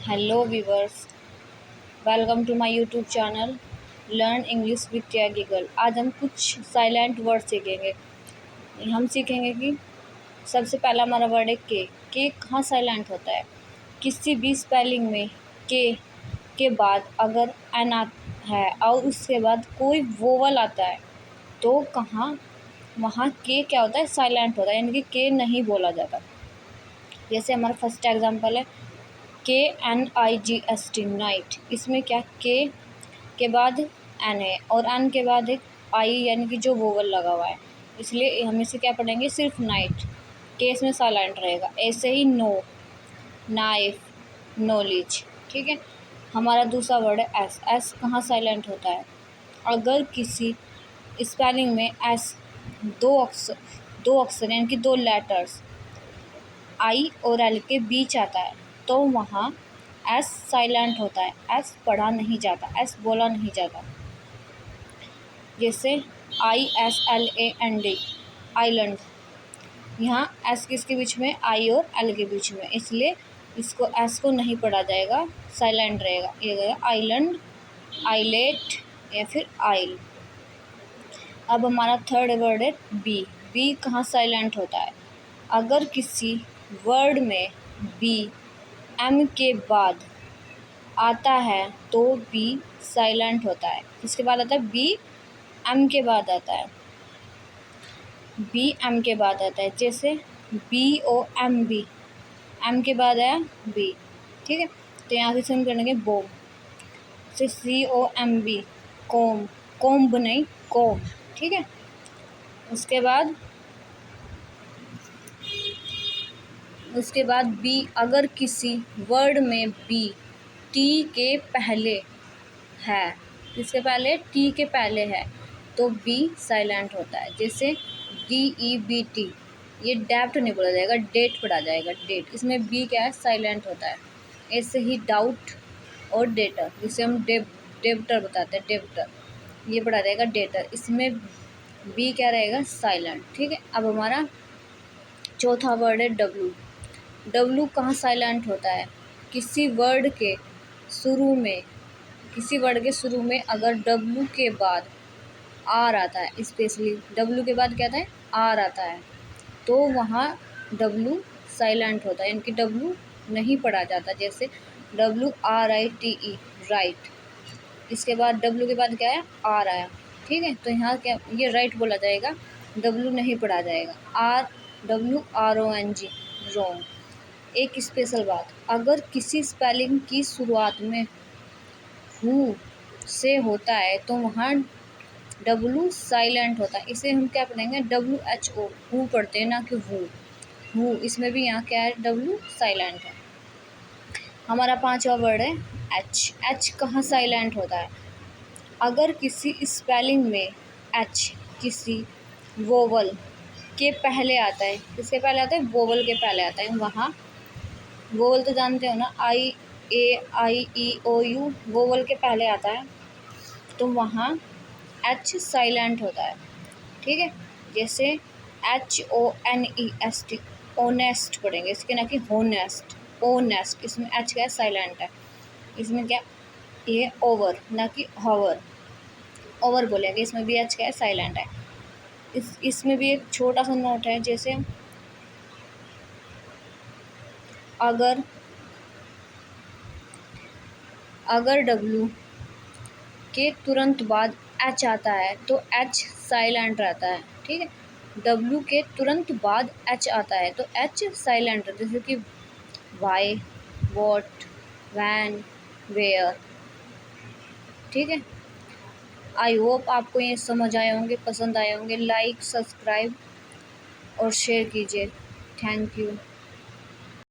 Hello viewers, welcome to my YouTube channel learn English with Tia Giggle. आज हम कुछ silent word सीखेंगे। हम सीखेंगे कि सबसे पहला हमारा वर्ड है के कहाँ साइलेंट होता है। किसी भी स्पेलिंग में के बाद अगर एन है और उसके बाद कोई वोवल आता है तो कहाँ वहाँ के क्या होता है, साइलेंट होता है, यानी कि के नहीं बोला जाता। जैसे हमारा फर्स्ट एग्जाम्पल है KNIGST नाइट। इसमें क्या के बाद एन है और एन के बाद एक आई यानी कि जो वोवल लगा हुआ है, इसलिए हम इसे क्या पढ़ेंगे, सिर्फ नाइट। के इसमें साइलेंट रहेगा। ऐसे ही नो, नाइफ, नॉलेज। ठीक है। हमारा दूसरा वर्ड है एस कहाँ साइलेंट होता है। अगर किसी स्पेलिंग में एस दो अक्षर यानी कि दो लेटर्स आई और एल के बीच आता है तो वहाँ एस साइलेंट होता है। एस पढ़ा नहीं जाता, एस बोला नहीं जाता। जैसे ISLAND, आइलैंड। यहाँ एस किसके बीच में, आई और एल के बीच में, इसलिए इसको एस को नहीं पढ़ा जाएगा, साइलेंट रहेगा। ये रहेगा आइलैंड, आइलेट या फिर आइल। अब हमारा थर्ड वर्ड है बी कहाँ साइलेंट होता है। अगर किसी वर्ड में बी एम के बाद आता है तो बी साइलेंट होता है। इसके बाद आता है बी एम के बाद आता है, बी एम के बाद आता है। जैसे BOMB, एम के बाद आया बी। ठीक है। तो यहाँ से सुन करेंगे बोम। से COMB, कोम, कोम्ब नहीं कोम। ठीक है। उसके बाद बी, अगर किसी वर्ड में बी टी के पहले है, किसके पहले, टी के पहले है, तो बी साइलेंट होता है। जैसे DEBT, ये डेप्ट नहीं बोला जाएगा, डेट पढ़ा जाएगा, डेट। इसमें बी क्या है, साइलेंट होता है। ऐसे ही डाउट और डेटर, जिसे हम डेब्टर बताते हैं, डेब्टर, ये पढ़ा जाएगा डेटर। इसमें बी क्या रहेगा, साइलेंट। ठीक है। अब हमारा चौथा वर्ड है डब्लू कहाँ साइलेंट होता है। किसी वर्ड के शुरू में अगर डब्लू के बाद आर आता है, स्पेशली डब्लू के बाद क्या आता है, आर आता है, तो वहाँ डब्लू साइलेंट होता है, यानी कि डब्लू नहीं पढ़ा जाता। जैसे WRITE, राइट। इसके बाद डब्लू के बाद क्या है, आर आया। ठीक है। तो यहाँ क्या, ये राइट बोला जाएगा, डब्लू नहीं पढ़ा जाएगा। WRONG, wrong. एक स्पेशल बात, अगर किसी स्पेलिंग की शुरुआत में हु से होता है तो वहाँ डब्लू साइलेंट होता है। इसे हम क्या पढ़ेंगे, WHO, हु पढ़ते हैं ना कि हु। इसमें भी यहाँ क्या है, डब्लू साइलेंट है। हमारा पांचवा वर्ड है एच कहाँ साइलेंट होता है। अगर किसी स्पेलिंग में एच किसी वोवल के पहले आता है, किसके पहले आता है, वोवल के पहले आता है, वहाँ वोवल तो जानते हो ना, IAIEOU, वोवल के पहले आता है, तो वहाँ एच साइलेंट होता है। ठीक है। जैसे HONEST, ऑनेस्ट पढ़ेंगे, इसके ना कि होनेस्ट, ओनेस्ट। इसमें एच क्या है, साइलेंट है। इसमें क्या, ये ओवर ना कि हॉवर, ओवर बोलेंगे, इसमें भी एच क्या है, साइलेंट है। इसमें भी एक छोटा सा नोट है। जैसे अगर डब्लू के तुरंत बाद एच आता है तो एच साइलेंट रहता है। ठीक है। डब्लू के तुरंत बाद एच आता है तो एच साइलेंट रहता है। जैसे कि वाई, वॉट, वैन, वेयर। ठीक है। आई होप आपको ये समझ आए होंगे, पसंद आए होंगे। लाइक, सब्सक्राइब और शेयर कीजिए। Thank you.